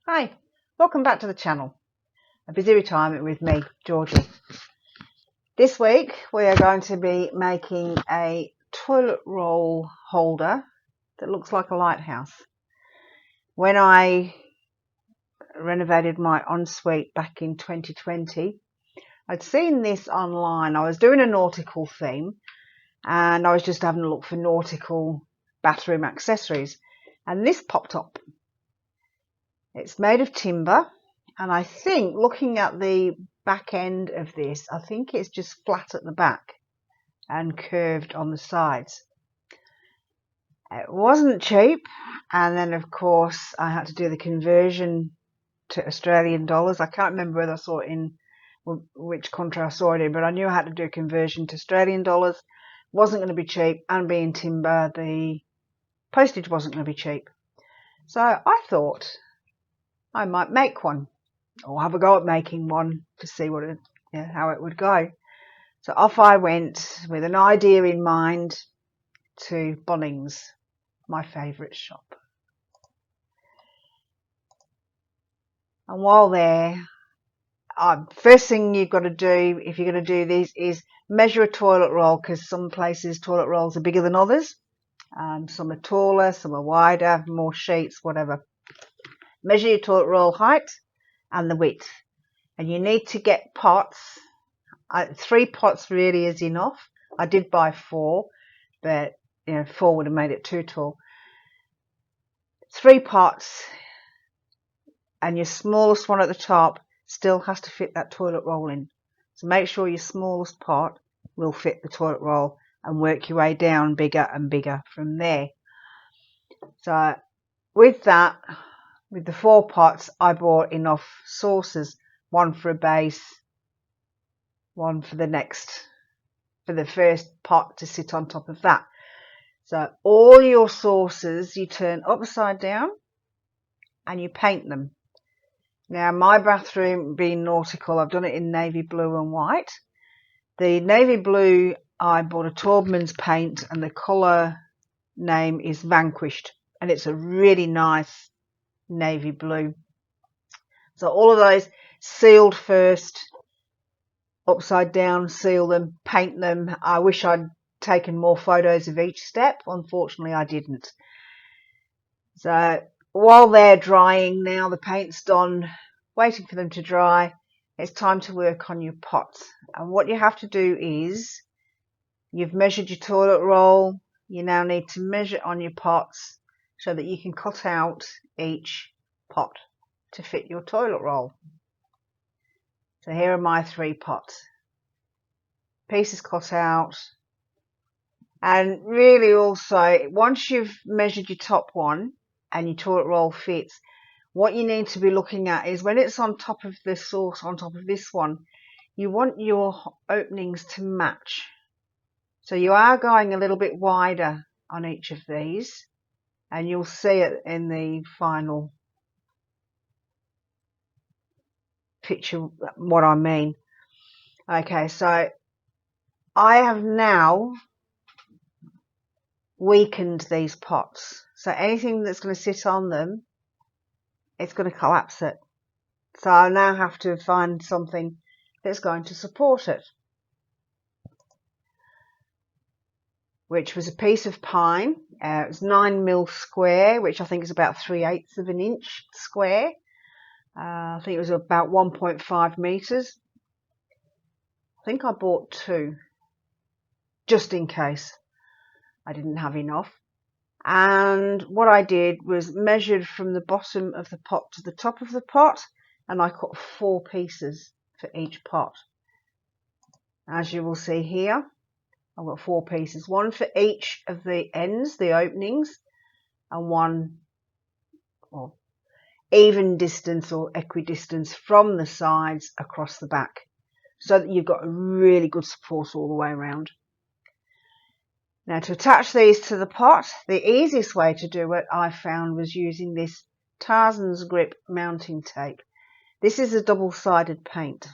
Hi, welcome back to the channel. A busy retirement with me, Georgie. This week we are going to be making a toilet roll holder that looks like a lighthouse. When I renovated my ensuite back in 2020, I'd seen this online. I was doing a nautical theme and I was just having a look for nautical bathroom accessories, and this popped up. It's made of timber, and I think looking at the back end of this, I think it's just flat at the back and curved on the sides. It wasn't cheap, and then of course I had to do the conversion to Australian dollars. I can't remember whether I saw it in which country I saw it in, but I knew I had to do a conversion to Australian dollars. Wasn't going to be cheap, and being timber, the postage wasn't going to be cheap. So I thought I might make one, or have a go at making one to see how it would go. So off I went with an idea in mind to Bunnings, my favourite shop. And while there, first thing you've got to do if you're going to do this is measure a toilet roll, because some places toilet rolls are bigger than others. Some are taller, some are wider, more sheets, whatever. Measure your toilet roll height and the width, and you need to get pots. 3 pots really is enough. I did buy 4, but 4 would have made it too tall. 3 pots, and your smallest one at the top still has to fit that toilet roll in. So make sure your smallest pot will fit the toilet roll, and work your way down bigger and bigger from there. So with that, with the 4 pots, I bought enough saucers, one for a base, one for the first pot to sit on top of that. So all your saucers you turn upside down and you paint them. Now my bathroom being nautical, I've done it in navy blue and white. The navy blue, I bought a Taubman's paint, and the colour name is Vanquished, and it's a really nice navy blue. So all of those sealed first, upside down, seal them, paint them. I wish I'd taken more photos of each step. Unfortunately, I didn't. So while they're drying now, the paint's done, waiting for them to dry, it's time to work on your pots. And what you have to do is, you've measured your toilet roll, you now need to measure on your pots so that you can cut out each pot to fit your toilet roll. So here are my 3 pots. Pieces cut out. And really also, once you've measured your top one and your toilet roll fits, what you need to be looking at is when it's on top of the sauce, on top of this one, you want your openings to match. So you are going a little bit wider on each of these, and you'll see it in the final picture what I mean. Okay, so I have now weakened these pots, so anything that's going to sit on them, it's going to collapse it. So I now have to find something that's going to support it, which was a piece of pine. It was 9mm square, which I think is about 3/8 of an inch square. I think it was about 1.5 meters. I think I bought 2 just in case I didn't have enough. And what I did was measured from the bottom of the pot to the top of the pot, and I cut 4 pieces for each pot. As you will see here, I've got 4 pieces, one for each of the ends, the openings, and one even distance or equidistance from the sides across the back, so that you've got a really good support all the way around. Now to attach these to the pot, the easiest way to do it I found was using this Tarzan's Grip mounting tape. This is a double-sided paint.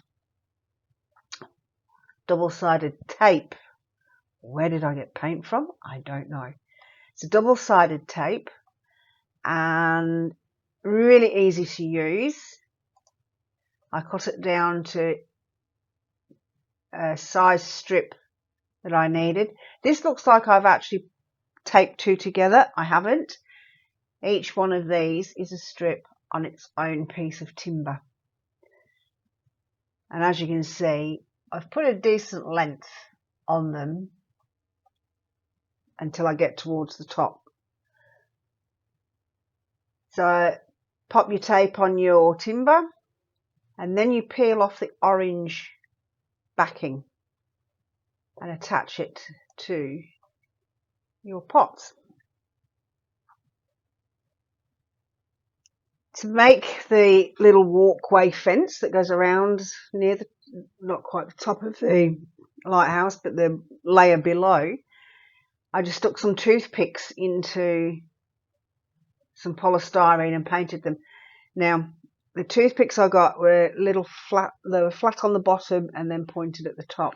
Double-sided tape. Where did I get paint from? I don't know. It's a double-sided tape, and really easy to use. I cut it down to a size strip that I needed. This looks like I've actually taped two together. I haven't. Each one of these is a strip on its own piece of timber. And as you can see, I've put a decent length on them until I get towards the top. So pop your tape on your timber and then you peel off the orange backing and attach it to your pots. To make the little walkway fence that goes around near the, not quite the top of the lighthouse, but the layer below, I just stuck some toothpicks into some polystyrene and painted them. Now, the toothpicks I got were little flat, they were flat on the bottom and then pointed at the top.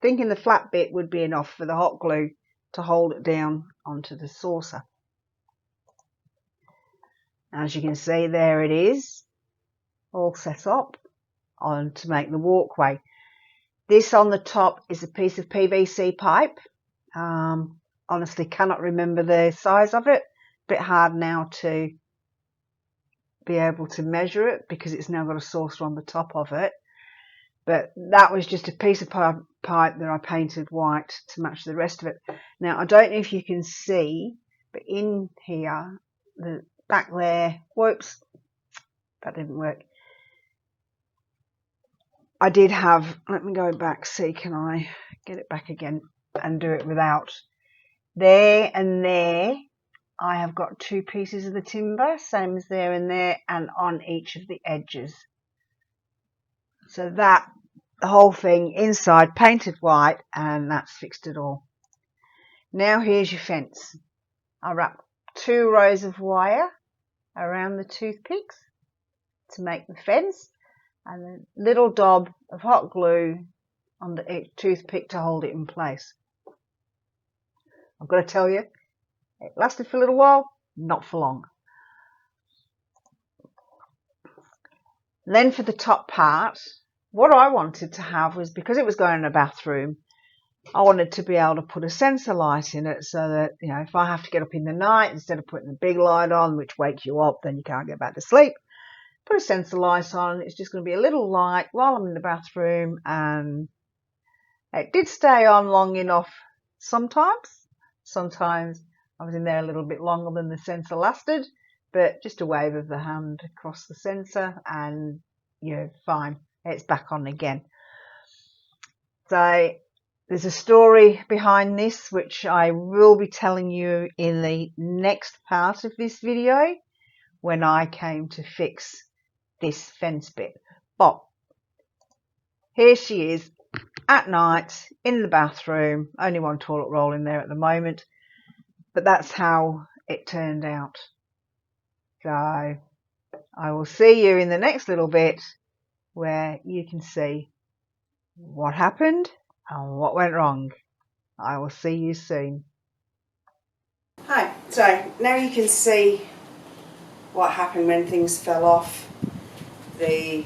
Thinking the flat bit would be enough for the hot glue to hold it down onto the saucer. As you can see, there it is, all set up on to make the walkway. This on the top is a piece of PVC pipe. Honestly, cannot remember the size of it. Bit hard now to be able to measure it because it's now got a saucer on the top of it. But that was just a piece of pipe that I painted white to match the rest of it. Now, I don't know if you can see, but in here, the back there, whoops, that didn't work. I did have, let me go back, see, can I get it back again and do it without. There and there, I have got two pieces of the timber, same as there and there, and on each of the edges. So that, the whole thing inside painted white, and that's fixed it all. Now here's your fence. I wrapped 2 rows of wire around the toothpicks to make the fence, and a little daub of hot glue on the toothpick to hold it in place. I've got to tell you, it lasted for a little while, not for long. Then for the top part, what I wanted to have was, because it was going in a bathroom, I wanted to be able to put a sensor light in it so that, you know, if I have to get up in the night, instead of putting the big light on, which wakes you up, then you can't get back to sleep, put a sensor light on. It's just going to be a little light while I'm in the bathroom, and it did stay on long enough sometimes. Sometimes I was in there a little bit longer than the sensor lasted, but just a wave of the hand across the sensor and you're fine. It's back on again. So there's a story behind this, which I will be telling you in the next part of this video when I came to fix this fence bit. But here she is at night in the bathroom, only one toilet roll in there at the moment, but that's how it turned out. So I will see you in the next little bit where you can see what happened and what went wrong. I will see you soon. Hi, so now you can see what happened when things fell off. The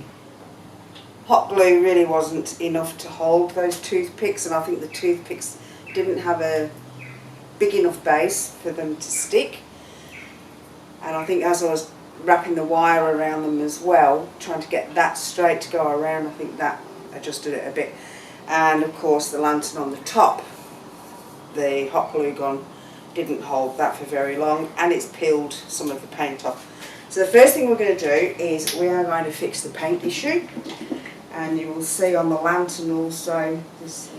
hot glue really wasn't enough to hold those toothpicks, and I think the toothpicks didn't have a big enough base for them to stick. And I think as I was wrapping the wire around them as well, trying to get that straight to go around, I think that adjusted it a bit. And of course the lantern on the top, the hot glue gun didn't hold that for very long, and it's peeled some of the paint off. So the first thing we're going to do is we are going to fix the paint issue, and you will see on the lantern also there's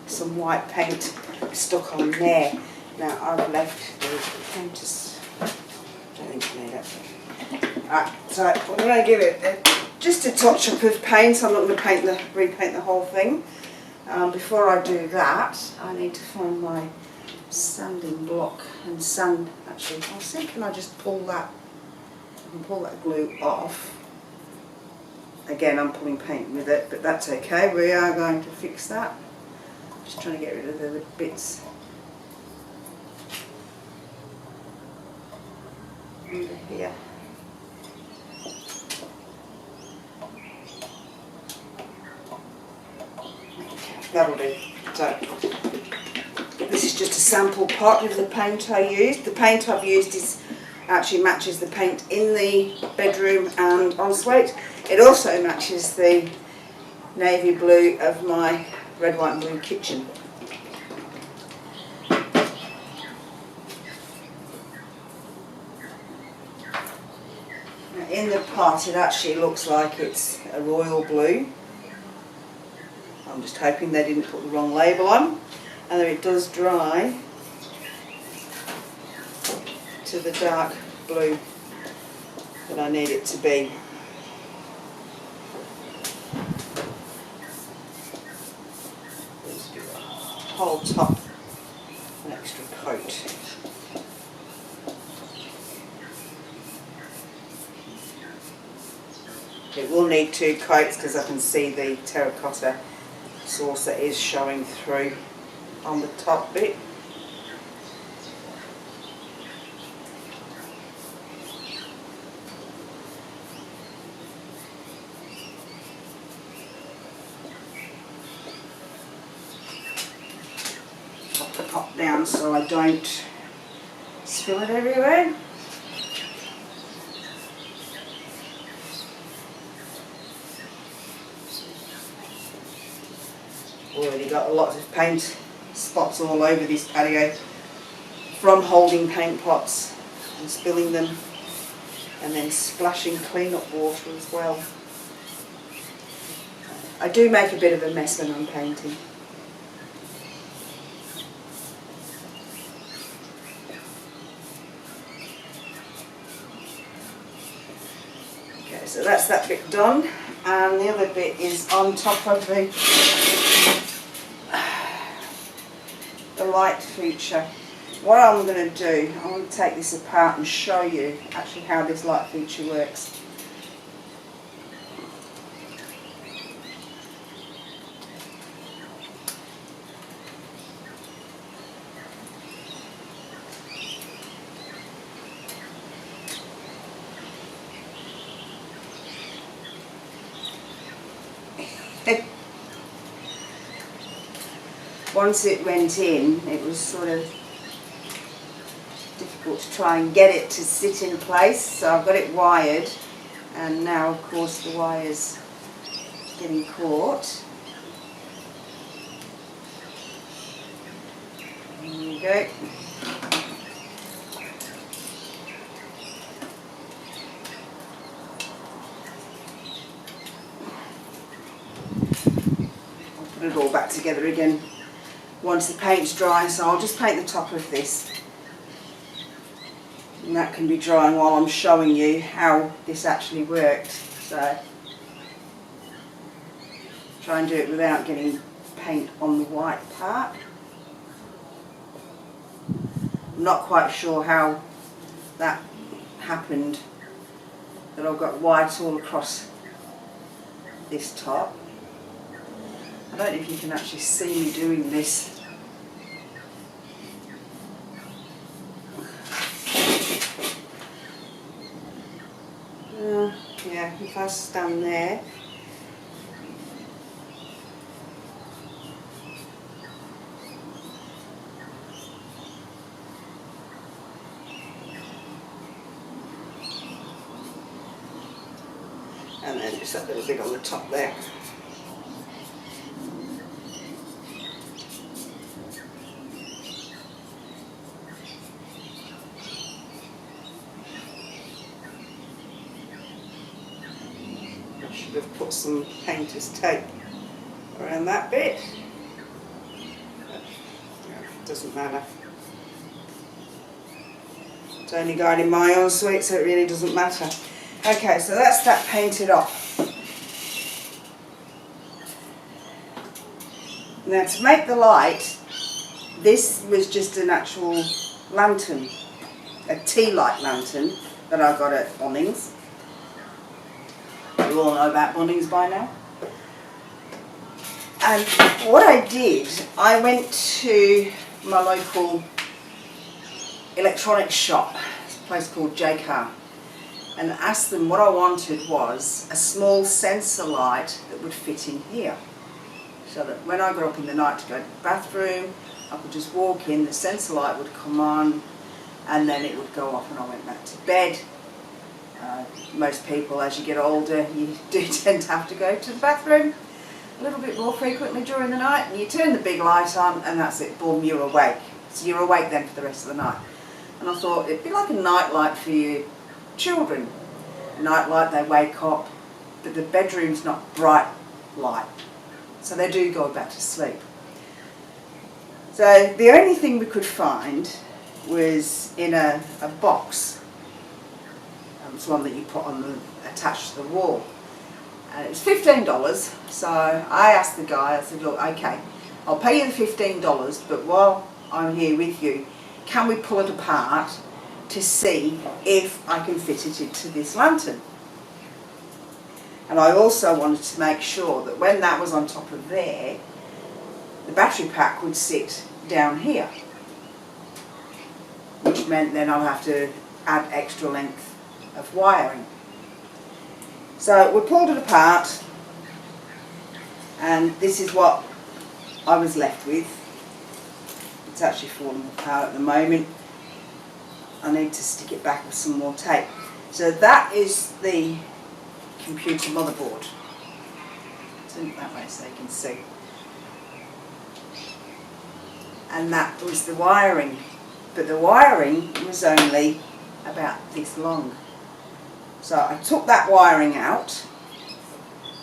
some white paint stuck on there. Now I've left the paint, I don't think I need it. Alright, so I'm going to give it just a touch up of paint. I'm not going to repaint the whole thing. Before I do that, I need to find my sanding block and sand. Actually, I'll see, can I just pull that? I can pull that glue off. Again, I'm pulling paint with it, but that's okay. We are going to fix that. Just trying to get rid of the bits under here. that'll do. So this is just a sample pot of the paint I used. The paint I've used actually matches the paint in the bedroom and ensuite. It also matches the navy blue of my red, white and blue kitchen. Now in the pot it actually looks like it's a royal blue. I'm just hoping they didn't put the wrong label on. And then it does dry to the dark blue that I need it to be. Let's give the whole top an extra coat. It will need 2 coats because I can see the terracotta saucer is showing through on the top bit. Pop the pot down so I don't spill it everywhere. Already got lots of paint spots all over this patio from holding paint pots and spilling them and then splashing clean-up water as well. I do make a bit of a mess when I'm painting. Okay, so that's that bit done, and the other bit is on top of the light feature. What I'm going to do, I'm going to take this apart and show you actually how this light feature works. Once it went in, it was sort of difficult to try and get it to sit in place, so I've got it wired, and now of course the wire's getting caught. There you go. I'll put it all back together again once the paint's dry, so I'll just paint the top of this. And that can be drying while I'm showing you how this actually worked. So try and do it without getting paint on the white part. I'm not quite sure how that happened, that I've got white all across this top. I don't know if you can actually see me doing this. Yeah, if I stand there. And then just that little bit on the top there. Should have put some painter's tape around that bit, but it doesn't matter. It's only going in my ensuite, so it really doesn't matter. Okay, so that's that painted off. Now to make the light, this was just an actual lantern, a tea light lantern that I got at Bunnings. You all know about Bunnings by now. And what I did, I went to my local electronics shop, it's a place called J-Car, and asked them what I wanted was a small sensor light that would fit in here. so that when I got up in the night to go to the bathroom, I could just walk in, the sensor light would come on, and then it would go off and I went back to bed. Most people, as you get older, you do tend to have to go to the bathroom a little bit more frequently during the night, and you turn the big light on and that's it, boom, you're awake. So you're awake then for the rest of the night. And I thought it'd be like a night light for your children. A night light, they wake up, but the bedroom's not bright light, so they do go back to sleep. So the only thing we could find was in a box. It's one that you put on the, attached to the wall. And it was $15, so I asked the guy, I said, look, okay, I'll pay you the $15, but while I'm here with you, can we pull it apart to see if I can fit it into this lantern? And I also wanted to make sure that when that was on top of there, the battery pack would sit down here, which meant then I'll have to add extra length of wiring. So we pulled it apart, and this is what I was left with. It's actually falling apart at the moment. I need to stick it back with some more tape. So that is the computer motherboard. Turn it that way so you can see. And that was the wiring, but the wiring was only about this long. So I took that wiring out.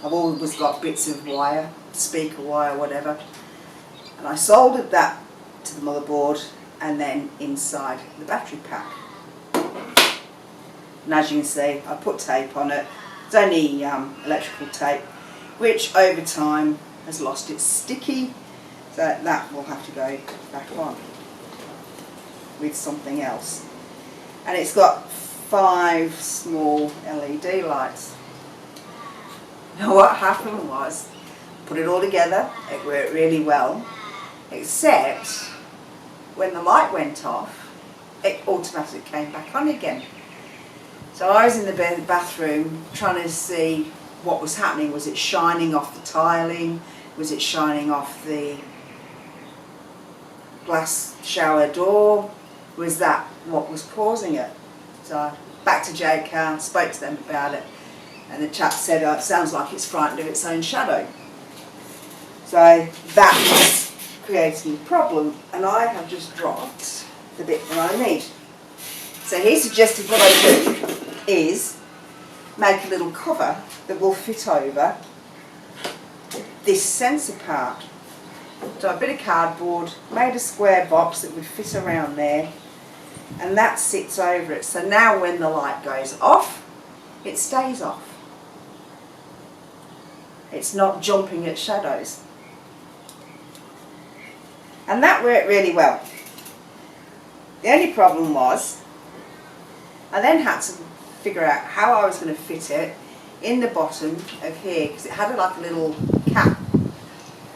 I've always got bits of wire, speaker wire, whatever, and I soldered that to the motherboard and then inside the battery pack. And as you can see, I put tape on it. It's only electrical tape, which over time has lost its sticky, so that will have to go back on with something else. And it's got 5 small LED lights. Now what happened was, put it all together, it worked really well, except when the light went off, it automatically came back on again. So I was in the bathroom trying to see what was happening. Was it shining off the tiling? Was it shining off the glass shower door? Was that what was causing it? So back to JCar, spoke to them about it, and the chap said, oh, it sounds like it's frightened of its own shadow. So that was creating a problem, and I have just dropped the bit that I need. So he suggested what I do is make a little cover that will fit over this sensor part. So a bit of cardboard, made a square box that would fit around there, and that sits over it. So now when the light goes off, it stays off. It's not jumping at shadows. And that worked really well. The only problem was, I then had to figure out how I was going to fit it in the bottom of here, because it had like a little cap.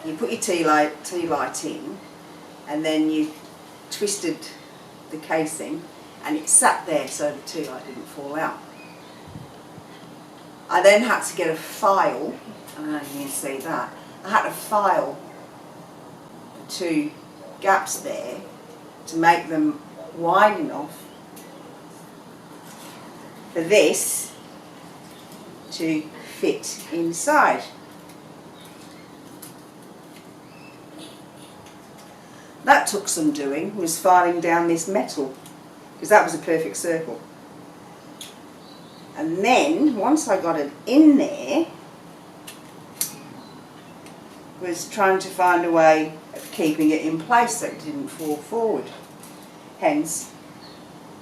You put your tea light in, and then you twisted the casing, and it sat there so the tea light didn't fall out. I then had to get a file, I don't know if you can see that, I had to file the 2 gaps there to make them wide enough for this to fit inside. That took some doing, was filing down this metal, because that was a perfect circle. And then, once I got it in there, was trying to find a way of keeping it in place so it didn't fall forward. Hence,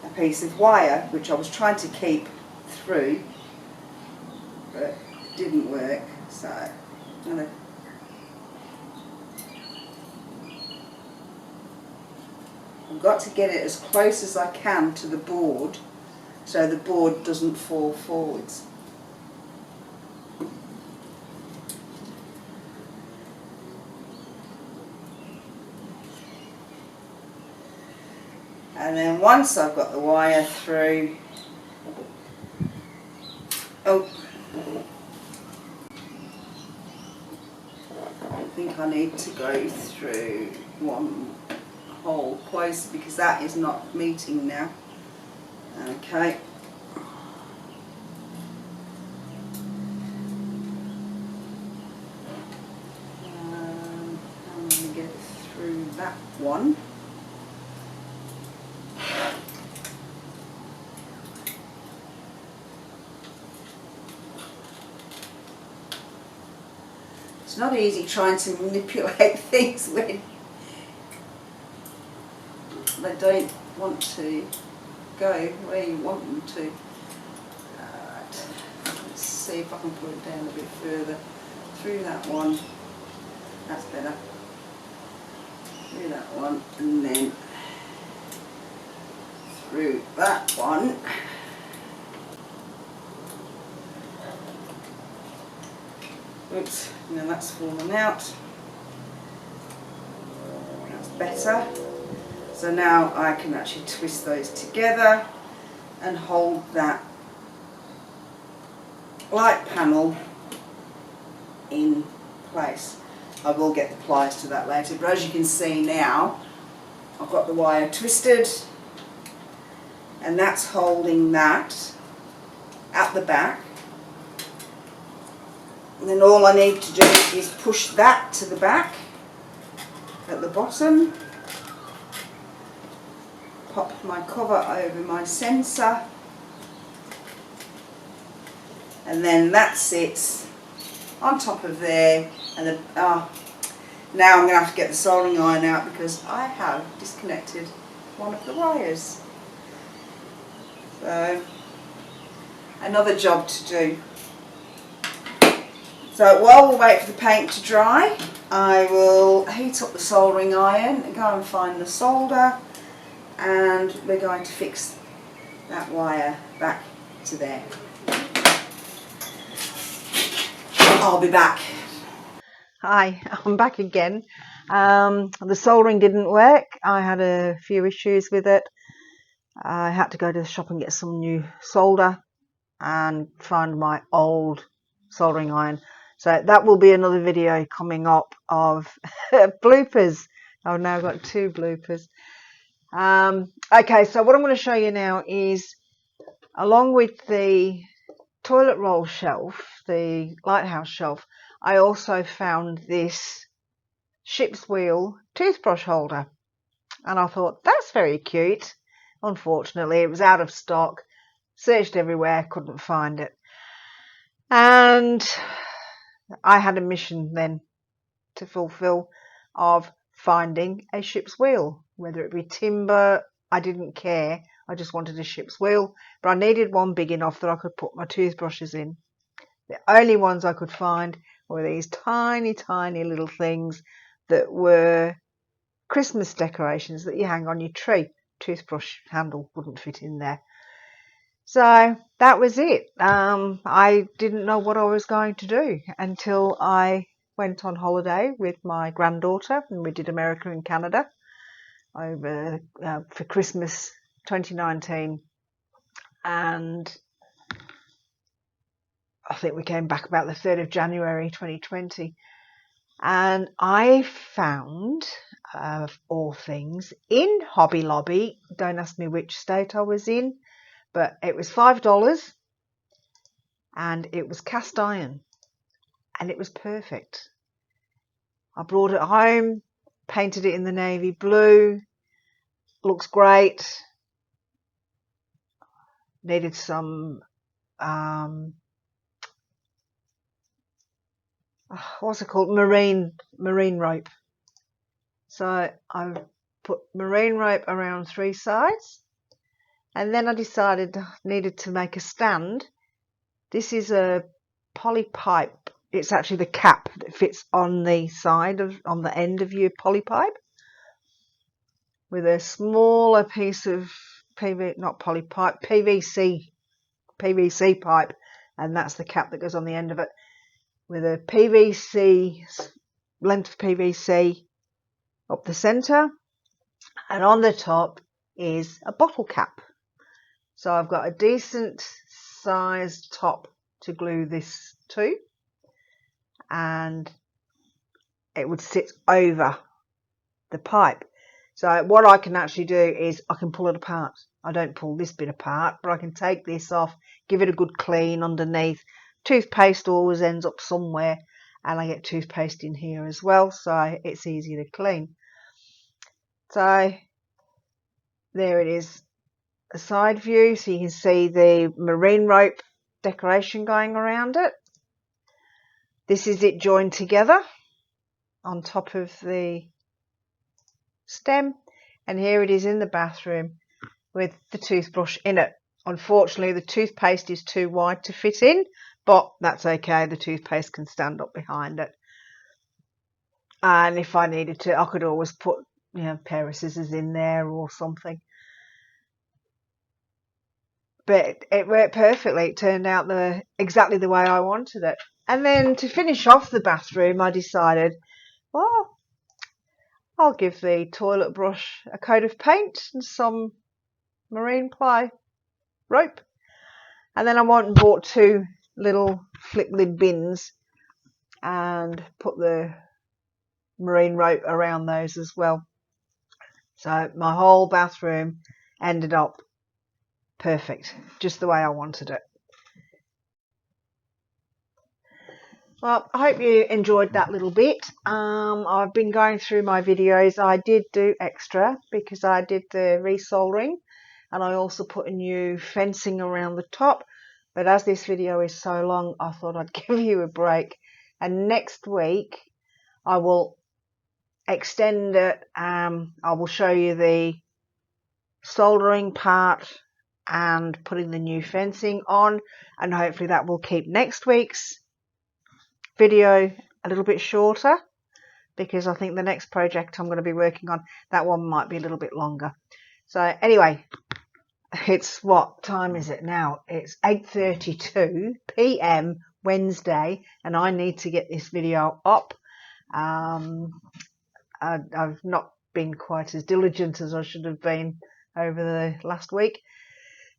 a piece of wire, which I was trying to keep through, but it didn't work, so I'm going to I've got to get it as close as I can to the board so the board doesn't fall forwards. And then once I've got the wire through, think I need to go through one hole closer because that is not meeting now. Okay. I'm going to get through that one. It's not easy trying to manipulate things when they don't want to go where you want them to. Right. Let's see if I can put it down a bit further. Through that one. That's better. Through that one, and then through that one. Oops, now that's fallen out. That's better. So now I can actually twist those together and hold that light panel in place. I will get the pliers to that later, but as you can see now, I've got the wire twisted and that's holding that at the back. And then all I need to do is push that to the back at the bottom, pop my cover over my sensor, and then that sits on top of there. And now I'm going to have to get the soldering iron out because I have disconnected one of the wires. So another job to do. So while we wait for the paint to dry, I will heat up the soldering iron and go and find the solder, and we're going to fix that wire back to there. I'll be back. Hi, I'm back again. The soldering didn't work. I had a few issues with it. I had to go to the shop and get some new solder and find my old soldering iron. So that will be another video coming up of bloopers. I've now got 2 bloopers. Okay, so what I'm going to show you now is, along with the toilet roll shelf, the Lighthouse shelf, I also found this ship's wheel toothbrush holder, and I thought that's very cute. Unfortunately, it was out of stock. Searched everywhere, couldn't find it, and I had a mission then to fulfill of finding a ship's wheel, whether it be timber. I didn't care. I just wanted a ship's wheel, but I needed one big enough that I could put my toothbrushes in. The only ones I could find were these tiny, tiny little things that were Christmas decorations that you hang on your tree. Toothbrush handle wouldn't fit in there. So that was it. I didn't know what I was going to do until I went on holiday with my granddaughter, and we did America and Canada over for Christmas 2019, and I think we came back about the 3rd of January 2020, and I found, of all things, in Hobby Lobby, don't ask me which state I was in, but it was $5 and it was cast iron and it was perfect. I brought it home, painted it in the navy blue, looks great. Needed some what's it called, marine rope. So I put marine rope around 3 sides, and then I decided I needed to make a stand. This is a poly pipe. It's actually the cap that fits on the side of, on the end of your poly pipe, with a smaller piece of PVC pipe, and that's the cap that goes on the end of it, with a PVC length of PVC up the center, and on the top is a bottle cap. So I've got a decent sized top to glue this to, and it would sit over the pipe. So what I can actually do is I can pull it apart. I don't pull this bit apart, but I can take this off, give it a good clean underneath. Toothpaste always ends up somewhere, and I get toothpaste in here as well, so it's easy to clean. So there it is, a side view, so you can see the marine rope decoration going around it. This is it joined together on top of the stem, and here it is in the bathroom with the toothbrush in it. Unfortunately, the toothpaste is too wide to fit in, but that's okay, the toothpaste can stand up behind it. And if I needed to, I could always put, you know, a pair of scissors in there or something. But it worked perfectly. It turned out exactly the way I wanted it. And then to finish off the bathroom, I decided, well, I'll give the toilet brush a coat of paint and some marine ply rope. And then I went and bought 2 little flip lid bins and put the marine rope around those as well. So my whole bathroom ended up perfect, just the way I wanted it. Well, I hope you enjoyed that little bit. I've been going through my videos. I did do extra because I did the resoldering, and I also put a new fencing around the top. But as this video is so long, I thought I'd give you a break. And next week I will extend it. I will show you the soldering part and putting the new fencing on, and hopefully that will keep next week's video a little bit shorter, because I think the next project I'm going to be working on, that one might be a little bit longer. So anyway, it's, what time is it now? It's 8:32 p.m. Wednesday, and I need to get this video up. I've not been quite as diligent as I should have been over the last week.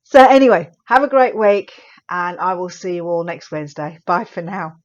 So anyway, have a great week, and I will see you all next Wednesday. Bye for now.